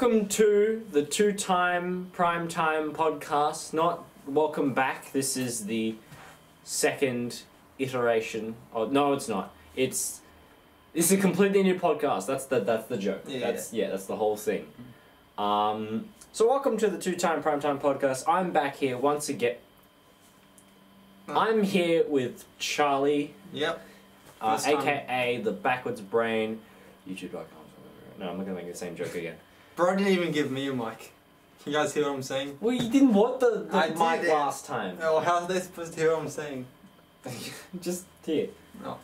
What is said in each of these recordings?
welcome to the two-time primetime podcast. Not welcome back. This is the second iteration. Oh no, it's not. It's a completely new podcast. That's the joke. That's the whole thing. So welcome to the two-time primetime podcast. I'm back here once again. I'm here with Charlie. Yep. AKA the Backwards Brain. YouTube.com. No, I'm not gonna make the same joke again. Bro didn't even give me a mic. Can you guys hear what I'm saying? Well, you didn't want the I mic did. last time. Oh, how are they supposed to hear what I'm saying? Just here. No.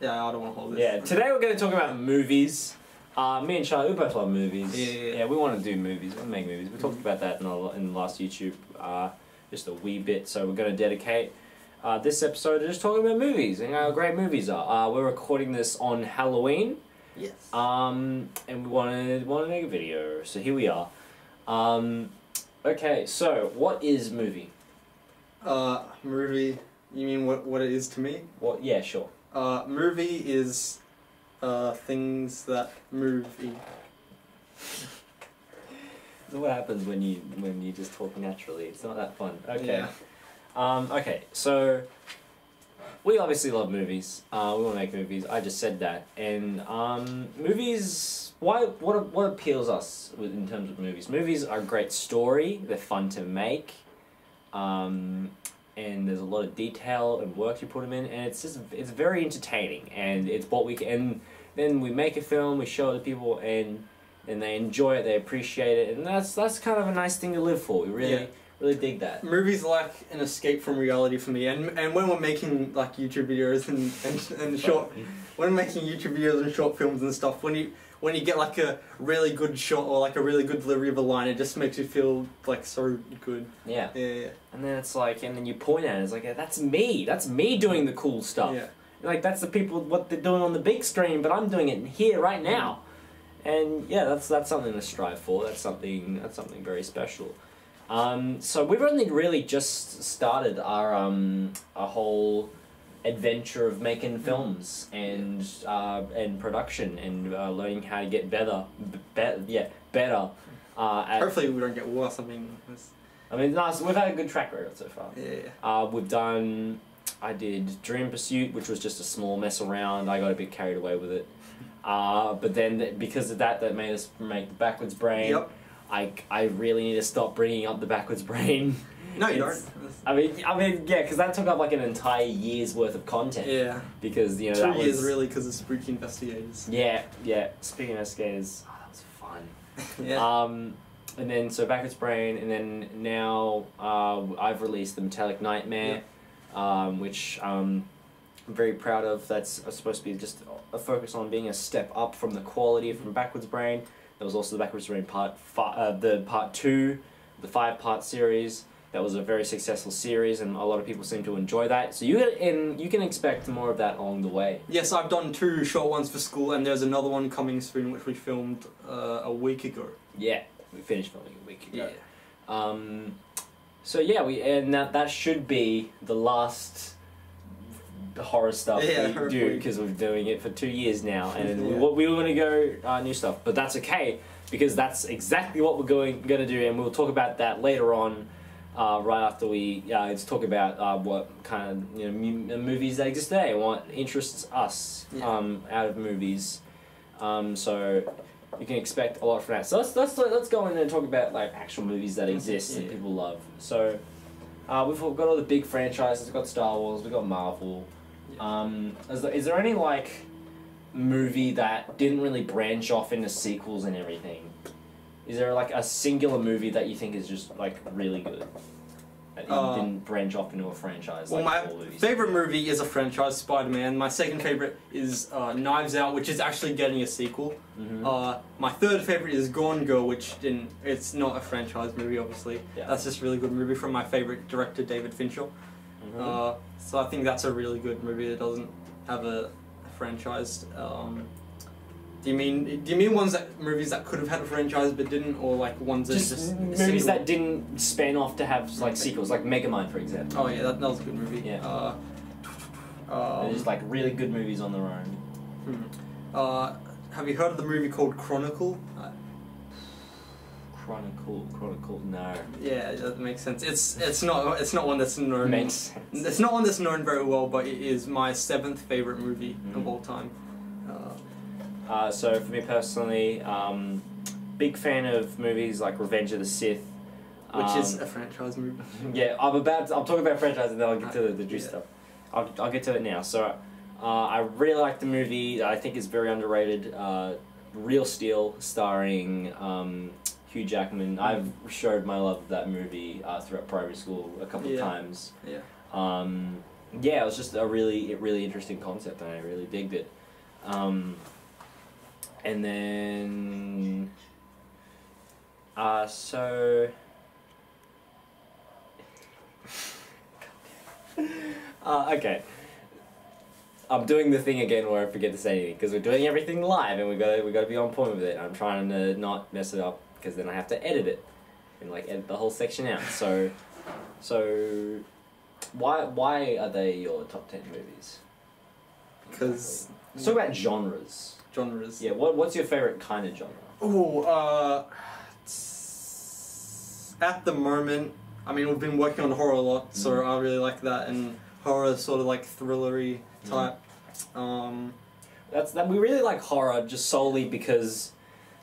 Yeah, I don't want to hold this. Yeah, today we're going to talk about movies. Me and Charlie, we both love movies. Yeah, we want to do movies. We want to make movies. We talked about that in the last YouTube, just a wee bit. So we're going to dedicate this episode to just talking about movies and how great movies are. We're recording this on Halloween. Yes. And we want to make a video. So here we are. Okay, so what is movie? Movie. You mean what it is to me? What? Yeah, sure. Movie is things that move. So what happens when you just talk naturally? It's not that fun. Okay. Yeah. Okay, so we obviously love movies. We want to make movies. I just said that. And movies. What appeals us in terms of movies? Movies are a great story. They're fun to make. And there's a lot of detail and work you put them in, and it's very entertaining. And it's what we can. And then we make a film, we show it to people, and they enjoy it, they appreciate it, and that's kind of a nice thing to live for. We really dig that. Movies are like an escape from reality for me, and when we're making like YouTube videos and short, when we're making YouTube videos and short films and stuff, when you get like a really good shot or like a really good delivery of a line, it just makes you feel like so good. Yeah. Yeah. And then it's like, and then you point at it, it's like, yeah, that's me doing the cool stuff. Yeah. Like, that's the people, what they're doing on the big screen, but I'm doing it here right now. And yeah, that's something to strive for. That's something very special. So we've only really just started our whole adventure of making films and production and learning how to get better. Hopefully we don't get worse. I mean, nice. We've had a good track record so far. Yeah. I did Dream Pursuit, which was just a small mess around. I got a bit carried away with it. But then because of that made us make the Backwards Brain. Yep. I really need to stop bringing up the Backwards Brain. No, you don't. I mean, yeah, because that took up like an entire year's worth of content. Yeah. Because, 2 years really, because of Spooky Investigators. Yeah. Spooky Investigators. Oh, that was fun. Yeah. And then so Backwards Brain, and then now I've released the Metallic Nightmare, which I'm very proud of. That's supposed to be just a focus on being a step up from the quality from Backwards Brain. There was also the Backwards Brain part 2, the 5-part series. That was a very successful series, and a lot of people seem to enjoy that. So you can expect more of that along the way. Yes, I've done 2 short ones for school, and there's another one coming soon, which we filmed a week ago. Yeah, we finished filming a week ago. Yeah. So yeah, that should be the last horror stuff we do, because we're doing it for 2 years now, and we were going to go new stuff, but that's okay, because that's exactly what we're going to do, and we'll talk about that later on. Right after we let's talk about what kind of movies that exist today and what interests us out of movies. So you can expect a lot from that. So let's go in and talk about like actual movies that exist that people love. So we've got all the big franchises. We've got Star Wars. We've got Marvel. Is there any like movie that didn't really branch off into sequels and everything? Is there like a singular movie that you think is just like really good? That didn't branch off into a franchise? Well, like my favourite movie is a franchise, Spider-Man. My second favourite is Knives Out, which is actually getting a sequel. My third favourite is Gone Girl, which it's not a franchise movie, obviously. Yeah. That's just a really good movie from my favourite director, David Fincher. So I think that's a really good movie that doesn't have a franchise. Do you mean movies that could have had a franchise but didn't, or like ones that just movies that didn't span off to have like sequels, like Megamind, for example? Oh yeah, that was a good movie. Yeah. They're just like really good movies on their own. have you heard of the movie called Chronicle? Chronicle, no. Yeah, that makes sense. It's not one that's known. Makes sense. It's not one that's known very well, but it is my 7th favorite movie of all time. So for me personally, big fan of movies like Revenge of the Sith, which is a franchise movie. Yeah, I'm talking about franchise, and then I'll get to the juice stuff. I'll get to it now. So, I really like the movie. I think it's very underrated. Real Steel, starring Hugh Jackman. I've showed my love of that movie throughout primary school a couple of times. Yeah. Yeah, it was just a really interesting concept, and I really digged it. And then, so. Okay. I'm doing the thing again where I forget to say anything because we're doing everything live and we gotta be on point with it. I'm trying to not mess it up because then I have to edit it and like edit the whole section out. So why are they your top 10 movies? Because let's talk about genres. Genres. Yeah. What's your favorite kind of genre? Oh, at the moment, I mean, we've been working on horror a lot, so I really like that, and horror is sort of like thrillery type. We really like horror just solely because,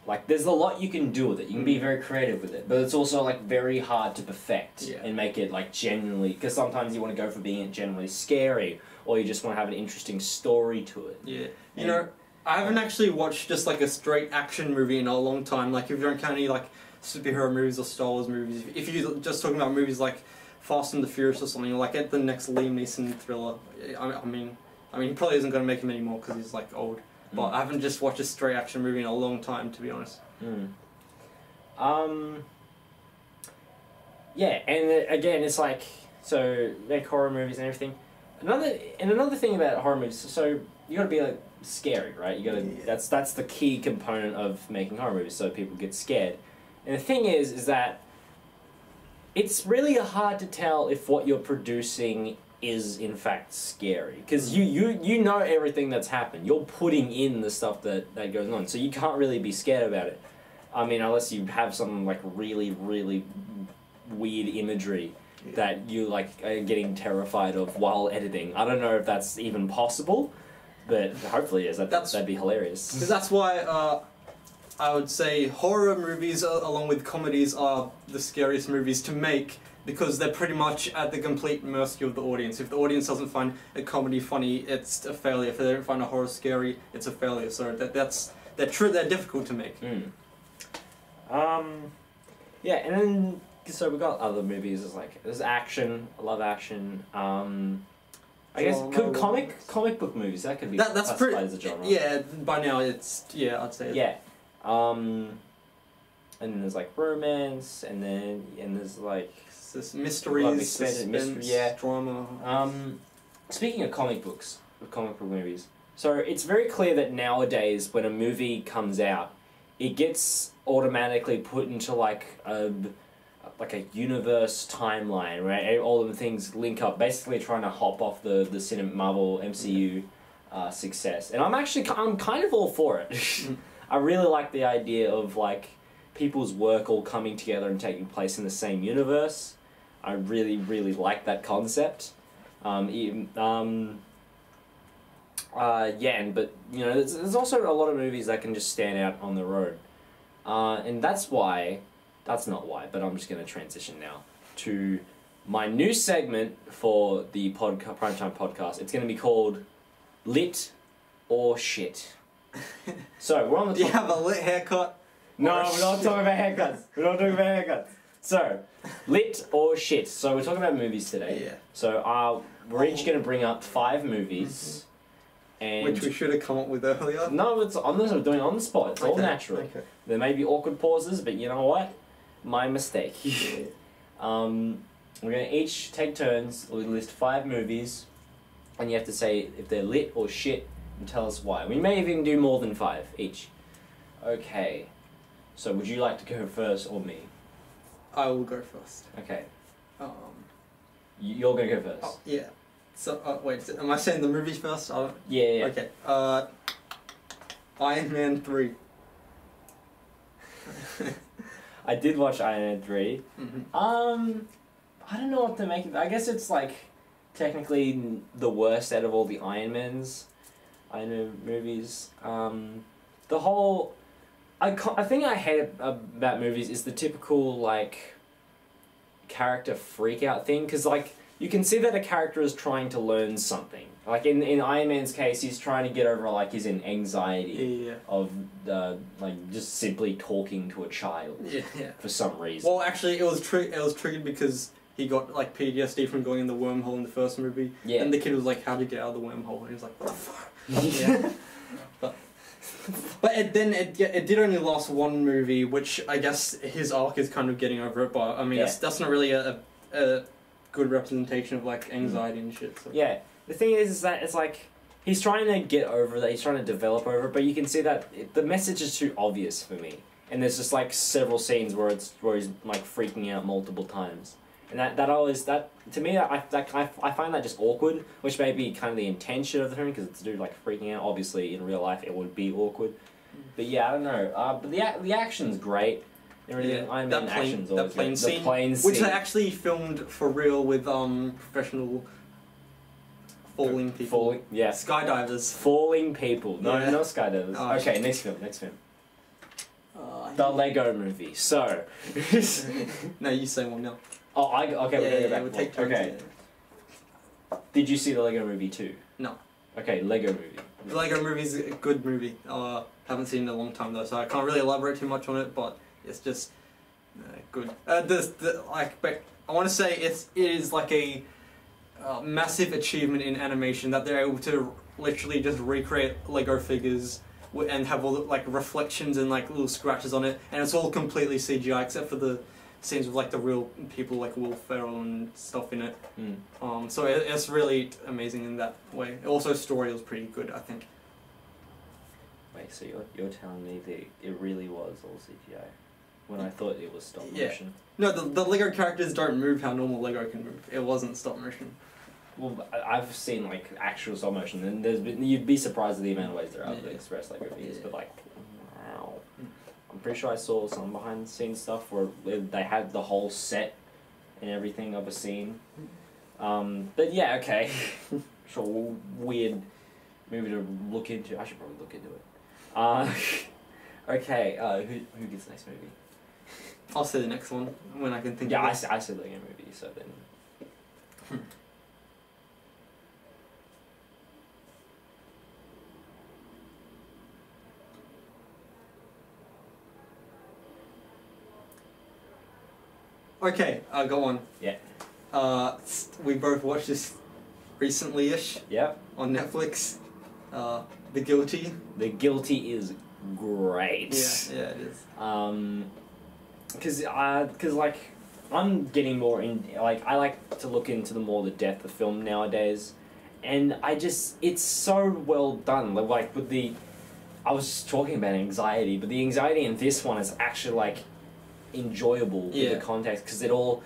like, there's a lot you can do with it. You can be very creative with it, but it's also like very hard to perfect and make it like genuinely. Because sometimes you want to go for being genuinely scary, or you just want to have an interesting story to it. Yeah, you know, I haven't actually watched just like a straight action movie in a long time. Like, if you don't count any like superhero movies or Star Wars movies, if you're just talking about movies like Fast and the Furious or something, like get the next Liam Neeson thriller. I mean, he probably isn't going to make him anymore because he's like old. But I haven't just watched a straight action movie in a long time, to be honest. Yeah, and again, it's like, so make horror movies and everything. Another thing about horror movies, so you got to be like scary, right? You got to that's the key component of making horror movies, so people get scared. And the thing is that it's really hard to tell if what you're producing is in fact scary, because you know everything that's happened. You're putting in the stuff that goes on, so you can't really be scared about it. I mean, unless you have some like really weird imagery that you like are getting terrified of while editing. I don't know if that's even possible, but hopefully it is. That'd be hilarious. Because that's why I would say horror movies along with comedies are the scariest movies to make, because they're pretty much at the complete mercy of the audience. If the audience doesn't find a comedy funny, it's a failure. If they don't find a horror scary, it's a failure. So they're difficult to make. Yeah, and then so we've got other movies. There's action. I love action. I guess comic book movies, that could be classified as a genre. Yeah, by now I'd say. Yeah. And then there's like romance, and there's like mysteries, suspense, drama. Speaking of comic book movies, so it's very clear that nowadays when a movie comes out, it gets automatically put into like a universe timeline where all of the things link up, basically trying to hop off the Marvel MCU success. And I'm kind of all for it. I really like the idea of like people's work all coming together and taking place in the same universe. I really like that concept. But you know, there's also a lot of movies that can just stand out on their own, and that's not why, but I'm just going to transition now to my new segment for the Primetime Podcast. It's going to be called Lit or Shit. So, we're on the Do you have a lit haircut? No, we're not talking about haircuts. So, lit or shit. So, we're talking about movies today. Yeah. So, we're each going to bring up 5 movies. And which we should have come up with earlier. No, we're doing it on the spot. It's all natural. Okay. There may be awkward pauses, but you know what? My mistake. Yeah. We're going to each take turns. We'll list 5 movies, and you have to say if they're lit or shit, and tell us why. We may even do more than 5 each. Okay. So would you like to go first or me? I will go first. Okay. You're going to go first. Oh, yeah. So, wait, am I saying the movies first? Yeah. Okay. Iron Man 3. I did watch Iron Man 3. I don't know what to make of it. I guess it's like technically the worst out of all the Iron Man movies. The whole I think I hate about movies is the typical like character freak out thing, because like you can see that a character is trying to learn something. Like in Iron Man's case, he's trying to get over like his anxiety of like just simply talking to a child for some reason. Well, actually, it was triggered because he got like PTSD from going in the wormhole in the first movie. Yeah. And the kid was like, "How to get out of the wormhole?" And he was like, "What the fuck?" Yeah. But it did only last one movie, which I guess his arc is kind of getting over it. But I mean, that's not really a good representation of like anxiety and shit. So. Yeah. The thing is that it's like he's trying to get over that. He's trying to develop over it, but you can see that the message is too obvious for me. And there's just like several scenes where he's like freaking out multiple times, and that to me I find that just awkward, which may be kind of the intention of the film, because it's a dude like freaking out. Obviously, in real life, it would be awkward. But yeah, I don't know. But the action's great. Everything. Iron Man action's always great. The plane scene, which they actually filmed for real with professional. Falling people. Skydivers. Falling people. No, not skydivers. Oh, okay, next film. The Lego Movie. So. No, you say one now. Oh, okay, we're gonna go back. We'll take turns. Okay. Did you see the Lego Movie too? No. Okay, Lego Movie. The Lego Movie's a good movie. Haven't seen it in a long time though, so I can't really elaborate too much on it. But it's just good. But I want to say it is like a massive achievement in animation that they're able to literally just recreate Lego figures and have all the like reflections and like little scratches on it, and it's all completely CGI except for the scenes with like the real people like Will Ferrell and stuff in it. So it's really amazing in that way. Also, story was pretty good, I think. Wait, so you're telling me that it really was all CGI when I thought it was stop motion? No, the Lego characters don't move how normal Lego can move. It wasn't stop motion. Well, I've seen like actual stop motion, and you'd be surprised at the amount of ways there are to express Lego figures. But like, wow, I'm pretty sure I saw some behind the scenes stuff where they had the whole set and everything of a scene. But yeah, okay, sure, weird movie to look into. I should probably look into it. Okay, who gets the next movie? I'll say the next one when I can think. Yeah, of it. I said Lego Movie, so then. Okay, go on. Yeah. We both watched this recently-ish. Yep. On Netflix. The Guilty. The Guilty is great. Yeah, it is. Cause like I'm getting more in, like I like to look into the depth of film nowadays, and it's so well done. Like with I was just talking about anxiety, but the anxiety in this one is actually like enjoyable with the context, because it all,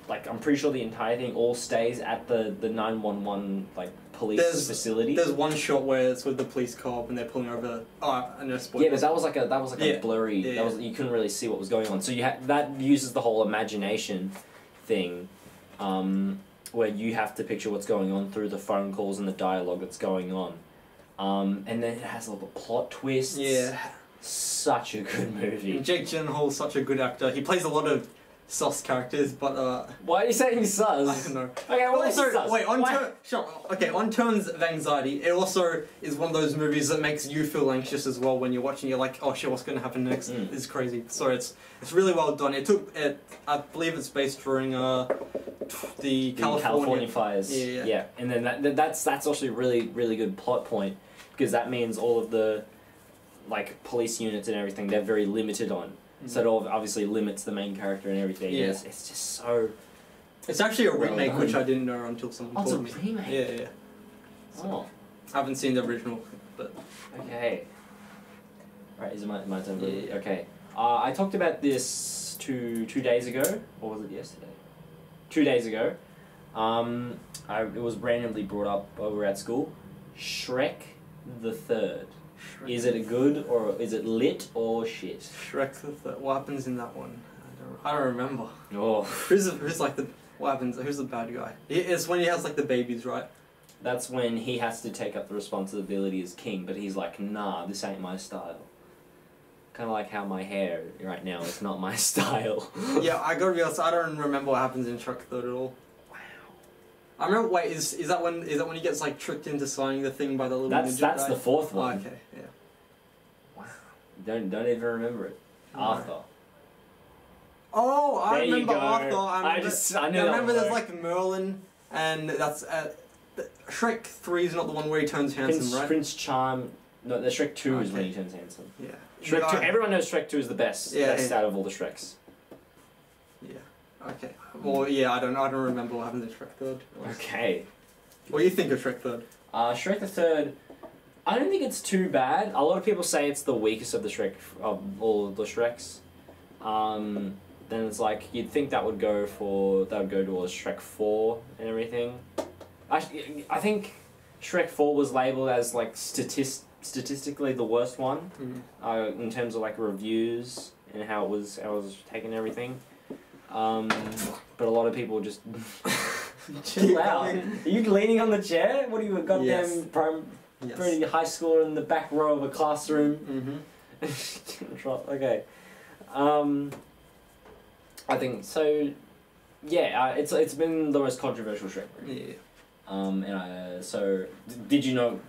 like, I'm pretty sure the entire thing all stays at the 911 like police facility. There's one shot where it's with the police car and they're pulling over. Oh, I know spoilers. Yeah, but that was like a blurry. Yeah, you couldn't really see what was going on. So that uses the whole imagination thing, where you have to picture what's going on through the phone calls and the dialogue that's going on, and then it has a little plot twists. Yeah. Such a good movie. And Jake Gyllenhaal's such a good actor. He plays a lot of sus characters, but why are you saying sus? I don't know. Okay, well, also, sus? Wait, on terms of anxiety, it also is one of those movies that makes you feel anxious as well when you're watching. You're like, oh shit, what's going to happen next? It's crazy. So it's really well done. I believe it's based during the California fires. Yeah. And then that's actually a really, really good plot point, because that means all of the like police units and everything, they're very limited on. So it obviously limits the main character and everything. Yeah. It's just so... It's actually a remake, which I didn't know until someone told me. It's a remake? Yeah. So, I haven't seen the original, but... Okay. Alright, is it my turn? Yeah. Okay. I talked about this two days ago, or was it yesterday? 2 days ago. It was randomly brought up over at school. Shrek the Third. Shrek. Is it good or is it lit or shit? Shrek the Third. What happens in that one? I don't remember. Oh. Who's like the... What happens? Who's the bad guy? It's when he has like the babies, right? That's when he has to take up the responsibility as king, but he's like, nah, this ain't my style. Kind of like how my hair right now is not my style. Yeah, I gotta be honest, I don't remember what happens in Shrek the Third at all. Wow. I remember. Wait, is that when he gets like tricked into signing the thing by the little That's guy? the fourth one. Oh, okay, yeah. Wow. Don't even remember it. No. Arthur. Oh, I There you remember go. Arthur. I knew remember that there's one. like Merlin, and that's Shrek 3 is not the one where he turns handsome, right? Prince Charm. No, the Shrek 2 is when he turns handsome. Yeah. Shrek 2. Everyone knows Shrek 2 is the best. Yeah, best out of all the Shreks. Yeah. Okay. Well, yeah, I don't remember what happens in Shrek Third. Okay. What do you think of Shrek Third? Shrek the Third. I don't think it's too bad. A lot of people say it's the weakest of the Shrek of all of the Shreks. Then it's like you'd think that would go towards Shrek 4 and everything. I think Shrek 4 was labeled as like statistically the worst one, in terms of like reviews and how it was taken and everything. But a lot of people just chill out. Are you leaning on the chair? What are you, a goddamn pretty high schooler in the back row of a classroom? Okay. I think so. Yeah, it's been the most controversial Shrek movie. Yeah. So did you know?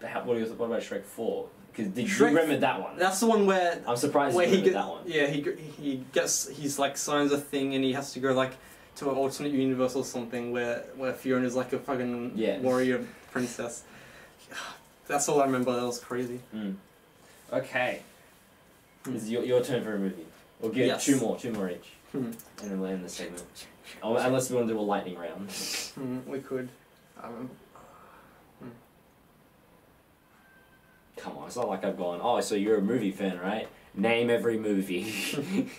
What about Shrek 4? Because you remember that one? That's the one where I'm surprised you remembered that one. Yeah, he's like signs a thing and he has to go like to an alternate universe or something where Fiona's like a fucking warrior princess. That's all I remember. That was crazy. Okay. It's your turn for a movie. We'll get two more each. And then we'll end the segment. Unless we want to do a lightning round. We could. I remember. Come on, it's not like I've gone, oh, so you're a movie fan, right? Name every movie.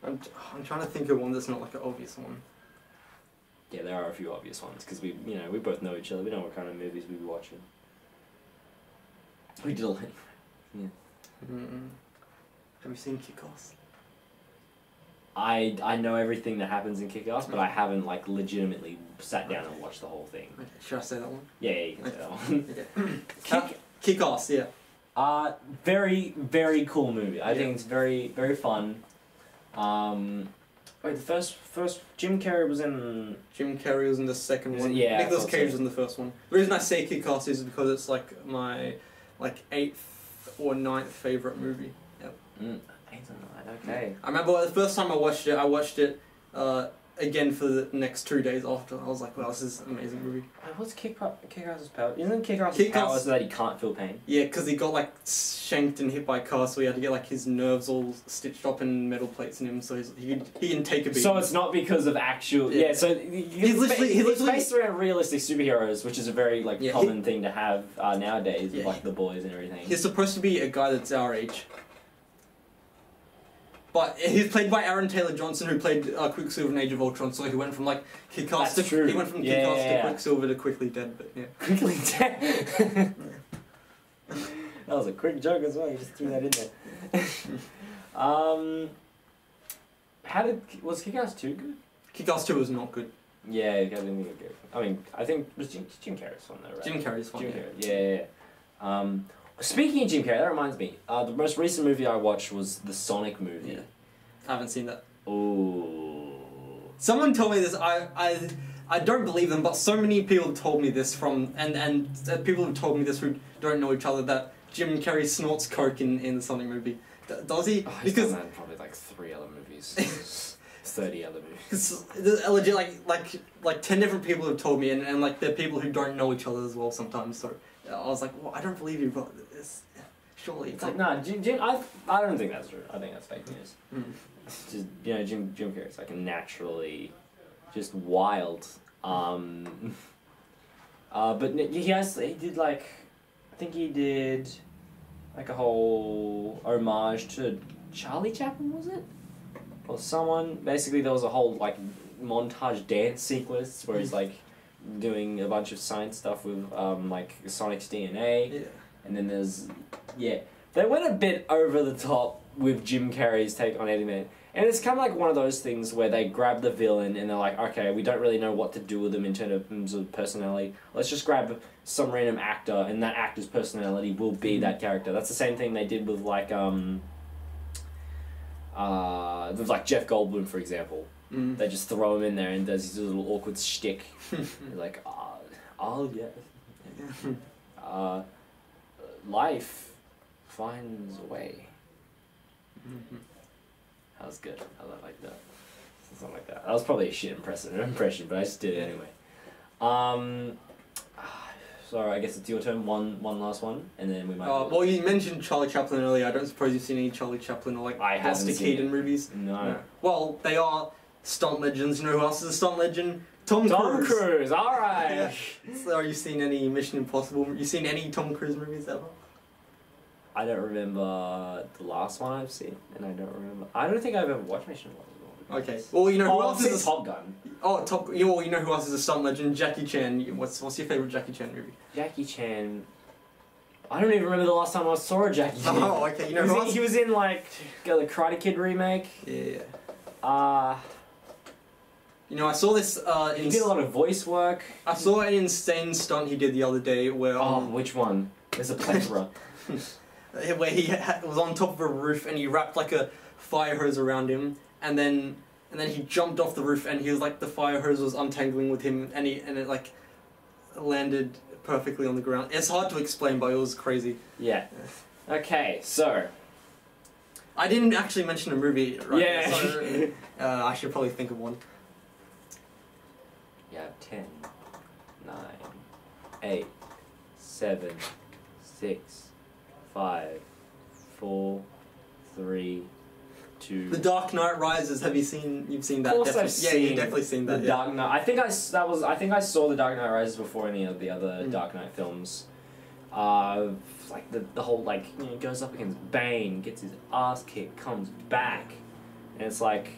I'm trying to think of one that's not like an obvious one. Yeah, there are a few obvious ones, because we both know each other. We know what kind of movies we be watching. We did a lightning round. Yeah. Have you seen Kick-Ass? I know everything that happens in Kick-Ass, but I haven't like legitimately sat down and watched the whole thing. Okay. Should I say that one? Yeah, you can say that one. Okay. Kick-Ass, yeah. Very, very cool movie. I think it's very, very fun. Wait, the first Jim Carrey was in... Jim Carrey was in the second one. Yeah, Nicolas Cage was in the first one. The reason I say Kick-Ass is because it's like my 8th or 9th favourite movie. Yep. 8th or 9th, okay. I remember the first time I watched it again for the next 2 days after. I was like, wow, this is an amazing movie. What's Kick-Ass's power? Isn't Kick-Ass's power so that he can't feel pain? Yeah, because he got like shanked and hit by a car, so he had to get like his nerves all stitched up and metal plates in him, so he can take a beating. So it's not because of actual... Yeah, so he's based around realistic superheroes, which is a very common thing to have nowadays with like The Boys and everything. He's supposed to be a guy that's our age. But he's played by Aaron Taylor Johnson, who played Quicksilver in Age of Ultron. So he went from like Kick-Ass to to Quicksilver to Quickly Dead. But yeah, Quickly Dead. That was a quick joke as well. You just threw that in there. Was Kick-Ass 2 good? Kick-Ass 2 was not good. Yeah, I didn't think it was good. I mean, I think it was Jim Carrey's fun though, right? Jim Carrey's fun. Yeah. Speaking of Jim Carrey, that reminds me. The most recent movie I watched was the Sonic movie. Yeah. I haven't seen that. Ooh. Someone told me this. I don't believe them, but so many people have told me this and people have told me this who don't know each other, that Jim Carrey snorts coke in the Sonic movie. Does he? Oh, he's done that in probably like 3 other movies. 30 other movies. Legit, like 10 different people have told me, and like they're people who don't know each other as well sometimes. So I was like, well, I don't believe you, but surely it's like, nah, Jim, I don't think that's true. I think that's fake news. It's just, Jim Carrey's like naturally just wild. But he did like, I think he did like a whole homage to Charlie Chaplin, was it? Or someone. Basically, there was a whole like montage dance sequence where he's like doing a bunch of science stuff with like Sonic's DNA And then there's, yeah, they went a bit over the top with Jim Carrey's take on Eddie Man. And it's kind of like one of those things where they grab the villain and they're like, okay, we don't really know what to do with them in terms of personality. Let's just grab some random actor and that actor's personality will be that character. That's the same thing they did with like Jeff Goldblum, for example. They just throw him in there and does his little awkward shtick. Like, oh yeah. Life finds a way. That was good. I like that. Something like that. That was probably a shit impression, but I just did it anyway. So I guess it's your turn. One last one, and then we might. Well, you mentioned Charlie Chaplin earlier. I don't suppose you've seen any Charlie Chaplin or like Buster Keaton movies. No. Well, they are stunt legends. You know who else is a stunt legend? Tom Cruise. All right. Yeah. So, have you seen any Mission Impossible? You seen any Tom Cruise movies ever? I don't remember the last one I've seen, and I don't think I've ever watched Mission Impossible. Okay. Well, you know who else is Top Gun. Oh, you know who else is a stunt legend? Jackie Chan. What's your favorite Jackie Chan movie? Jackie Chan. I don't even remember the last time I saw a Jackie Chan. Oh, okay. You know who else? He was in like the Karate Kid remake. Yeah. You know, I saw this. He did a lot of voice work. I saw an insane stunt he did the other day where. Which one? There's a plethora. Where he was on top of a roof and he wrapped like a fire hose around him, and then he jumped off the roof and he was like the fire hose was untangling with him and it like landed perfectly on the ground. It's hard to explain, but it was crazy. Yeah. Okay, so I didn't actually mention a movie, right? Yeah. So, I should probably think of one. You have 10, 9, 8, 7, 6, 5, 4, 3, 2. The Dark Knight Rises. Have you seen? You've seen that? Of course, I've seen. Yeah, you've definitely seen that. The Dark Knight. I think I saw the Dark Knight Rises before any of the other Dark Knight films. Like the whole goes up against Bane, gets his ass kicked, comes back, and it's like,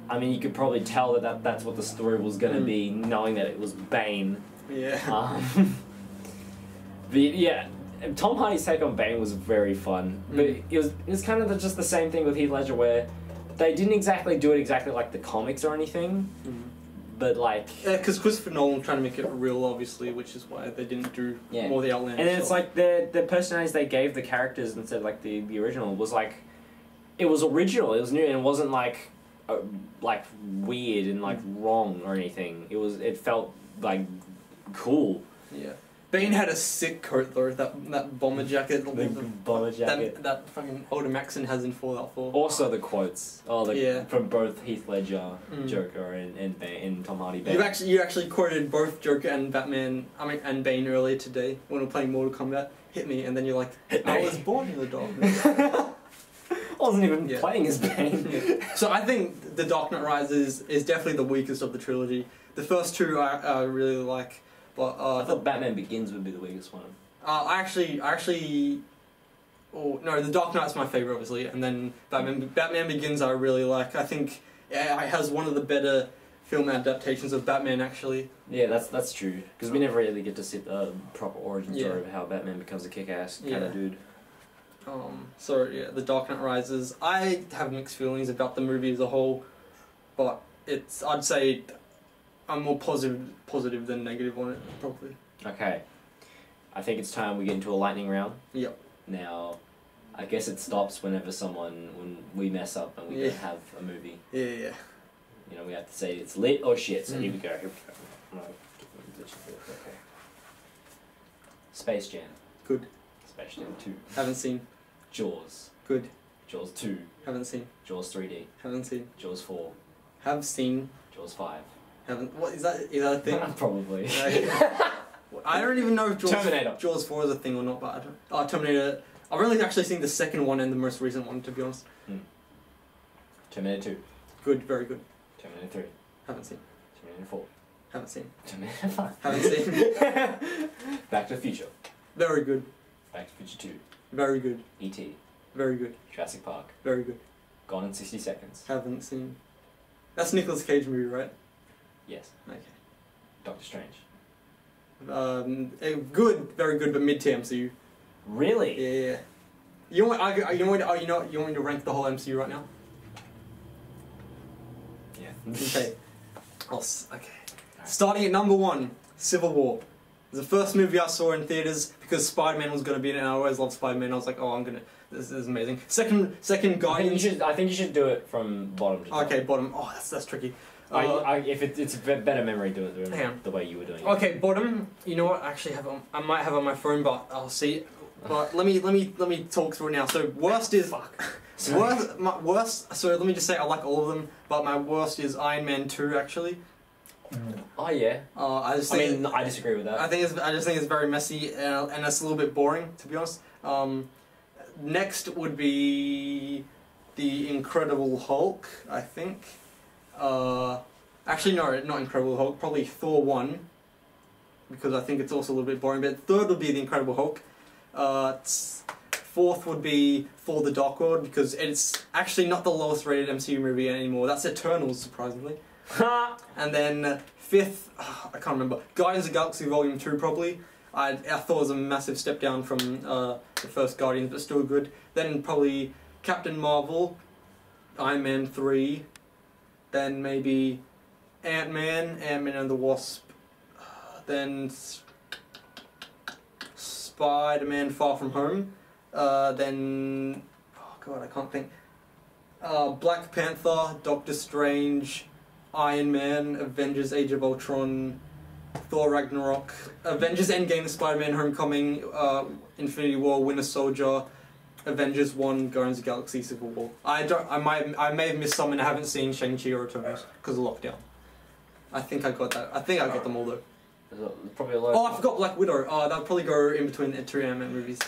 I mean, you could probably tell that's what the story was gonna be, knowing that it was Bane. Yeah. But yeah. Tom Hardy's take on Bane was very fun, but it was kind of just the same thing with Heath Ledger, where they didn't exactly do it exactly like the comics or anything, but like... Yeah, because Christopher Nolan trying to make it real, obviously, which is why they didn't do more of the outlandish. And then it's like the personalities they gave the characters instead of like the original was like, it was original, it was new, and it wasn't like weird and like wrong or anything. It felt like cool. Yeah. Bane had a sick coat though, that bomber jacket. The bomber jacket. That fucking Oda Maxon has in Fallout 4. Also the quotes. From both Heath Ledger, Joker, and Tom Hardy Bane. You actually quoted both Joker and Batman, and Bane earlier today when we were playing Mortal Kombat. Hit me, and then you're like, I was born in the darkness. I wasn't even playing as Bane. So I think The Dark Knight Rises is definitely the weakest of the trilogy. The first two I really like. But, I thought Batman Begins would be the weakest one. The Dark Knight's my favourite, obviously, and then Batman Begins I really like. I think it has one of the better film adaptations of Batman, actually. Yeah, that's true, because we never really get to see the proper origin story of how Batman becomes a kick-ass kind of dude. So, yeah, The Dark Knight Rises. I have mixed feelings about the movie as a whole, but I'd say... I'm more positive than negative on it, probably. Okay. I think it's time we get into a lightning round. Yep. Now, I guess it stops when we mess up and we don't have a movie. Yeah. You know, we have to say it's lit or shit, so here we go. Okay. Space Jam. Good. Space Jam 2. Haven't seen. Jaws. Good. Jaws 2. Haven't seen. Jaws 3D. Haven't seen. Jaws 4. Have seen. Jaws 5. Haven't. What is that? Is that a thing? Probably. I don't even know if Terminator. Jaws 4 is a thing or not, but Terminator. I've only actually seen the second one and the most recent one, to be honest. Terminator 2. Good, very good. Terminator 3. Haven't seen. Terminator 4. Haven't seen. Terminator 5. Haven't seen. Back to the Future. Very good. Back to the Future 2. Very good. E.T. Very good. Jurassic Park. Very good. Gone in 60 Seconds. Haven't seen. That's Nicolas Cage movie, right? Yes. Okay. Doctor Strange. Good, very good, but mid to MCU. Really? Yeah. You want me to rank the whole MCU right now? Yeah. Okay. Okay. Starting at number 1, Civil War. It was the first movie I saw in theaters because Spider-Man was going to be in it, and I always loved Spider-Man. I was like, oh, this is amazing. Second Guardians. I think you should do it from bottom to top. Okay, bottom. Oh, that's tricky. If it's a better memory, do it the way you were doing it. Okay, bottom. You know what? I actually I might have on my phone, but I'll see. But let me talk through it now. So worst is worst. So let me just say I like all of them, but my worst is Iron Man 2 actually. Oh yeah. I disagree with that. I just think it's very messy and it's a little bit boring, to be honest. Next would be the Incredible Hulk, I think. Actually no, not Incredible Hulk. Probably Thor 1, because I think it's also a little bit boring. But third would be the Incredible Hulk. Fourth would be Thor: The Dark World, because it's actually not the lowest rated MCU movie anymore. That's Eternals, surprisingly. And then fifth, I can't remember, Guardians of the Galaxy Volume 2 probably. I thought it was a massive step down from the first Guardians, but still good. Then probably Captain Marvel, Iron Man 3, then maybe Ant-Man and the Wasp, then Spider-Man Far From Home, then, oh god, I can't think, Black Panther, Doctor Strange, Iron Man, Avengers Age of Ultron, Thor Ragnarok, Avengers Endgame, Spider-Man Homecoming, Infinity War, Winter Soldier, Avengers 1, Guardians of the Galaxy, Civil War. I may have missed some and I haven't seen Shang-Chi or Eternals because of lockdown. I think I got that. I think I got them all though. Probably a lot. Oh, I forgot Black Widow. That'll probably go in between the two Ant-Man movies.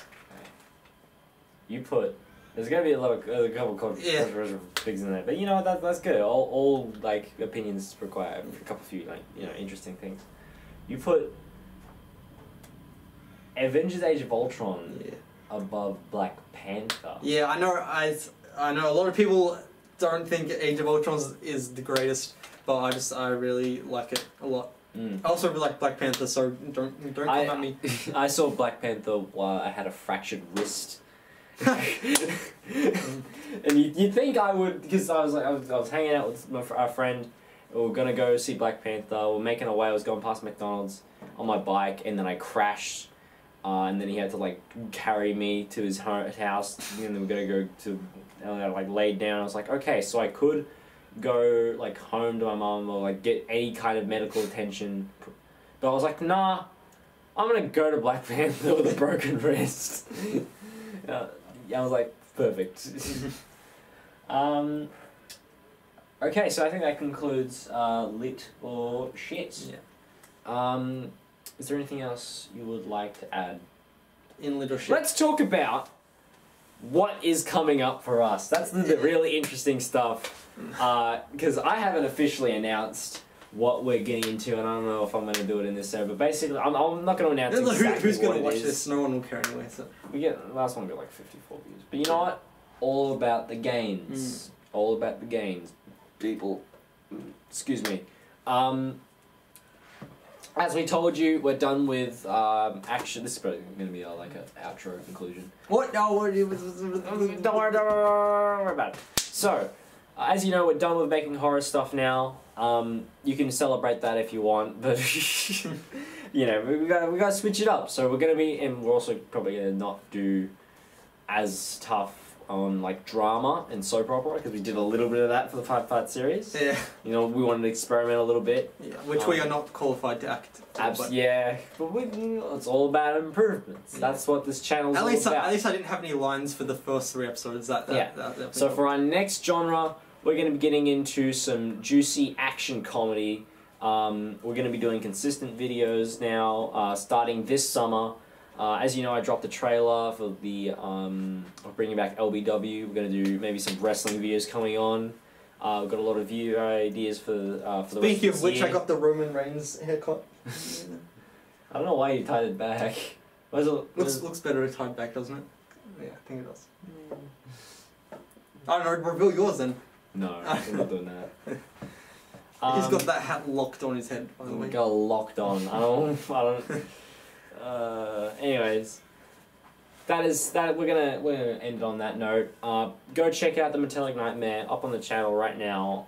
There's gonna be a couple controversial things in there, but you know that's good. All like opinions require a couple few interesting things. You put Avengers Age of Ultron above Black Panther. Yeah, I know. I know a lot of people don't think Age of Ultron is the greatest, but I really like it a lot. I also really like Black Panther, so don't come at me. I saw Black Panther while I had a fractured wrist. And you'd think I would, because I was hanging out with our friend. We were gonna go see Black Panther. We were making our way. I was going past McDonald's on my bike, and then I crashed. And then he had to carry me to his house, and then we're gonna go to laid down. I was like, okay, so I could go home to my mom or get any kind of medical attention, but I was like, nah, I'm gonna go to Black Panther with a broken wrist. I was like, perfect. Okay, so I think that concludes lit or shit. Yeah. Is there anything else you would like to add? In lit or shit? Let's talk about what is coming up for us. That's the really interesting stuff. Because I haven't officially announced what we're getting into, and I don't know if I'm going to do it in this show, but basically, I'm not going to announce exactly who's going to watch is. this. No one will care anyway. So The last one got 54 views. But you know what? All about the gains. All about the gains. People. Excuse me. As we told you, we're done with action. This is probably going to be an outro conclusion. What? No, don't worry about it. So, as you know, we're done with making horror stuff now. You can celebrate that if you want, but we gotta switch it up. So we're gonna be, and we're also probably gonna not do as tough on drama and soap opera, because we did a little bit of that for the 5-part series. Yeah. We wanted to experiment a little bit. Yeah, which we are not qualified to act. Yeah, but it's all about improvements. Yeah. That's what this channel's all about. At least I didn't have any lines for the first 3 episodes. So for our next genre, we're going to be getting into some juicy action comedy. We're going to be doing consistent videos now, starting this summer. As you know, I dropped a trailer for the bringing back LBW. We're going to do maybe some wrestling videos coming on. We've got a lot of view ideas for the rest of Speaking this of which, year. I got the Roman Reigns haircut. I don't know why you tied it back. Looks better tied back, doesn't it? Yeah, I think it does. I don't know, reveal yours then. No, I'm not doing that. He's got that hat locked on his head, by the way. Got locked on. I don't. Anyways, we're gonna end it on that note. Go check out the Metallic Nightmare up on the channel right now.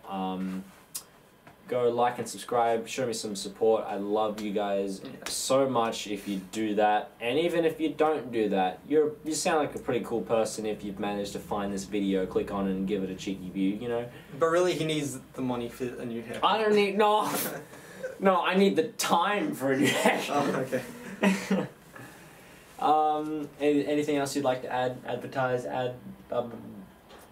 Go like and subscribe. Show me some support. I love you guys so much if you do that, and even if you don't do that, you sound like a pretty cool person if you've managed to find this video, click on it, and give it a cheeky view. You know. But really, he needs the money for a new haircut. I don't need no. I need the time for a new haircut. Oh, okay. Anything else you'd like to add? Advertise? Add?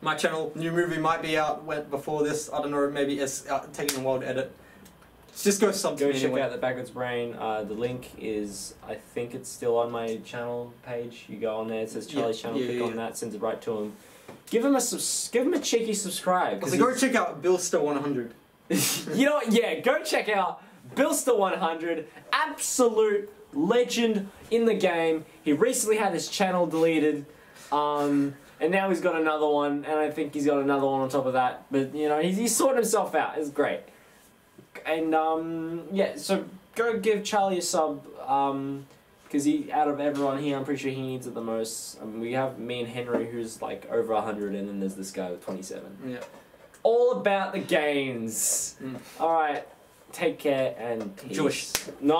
My channel, new movie might be out before this. I don't know, maybe it's taking a while to edit. Just go sub to me anyway. Check out the Backwards Brain. The link is, I think it's still on my channel page. You go on there, it says Charlie's channel. Click on that, sends it right to him. Give him a cheeky subscribe. So go check out Billster100. You know what? Yeah, go check out Billster100. Absolute legend in the game. He recently had his channel deleted. And now he's got another one, and I think he's got another one on top of that. But, you know, he's sorted himself out. It's great. And, yeah, so go give Charlie a sub, because out of everyone here, I'm pretty sure he needs it the most. We have me and Henry, who's, like, over 100, and then there's this guy with 27. Yeah. All about the gains. Alright, take care, and peace. Jewish. No.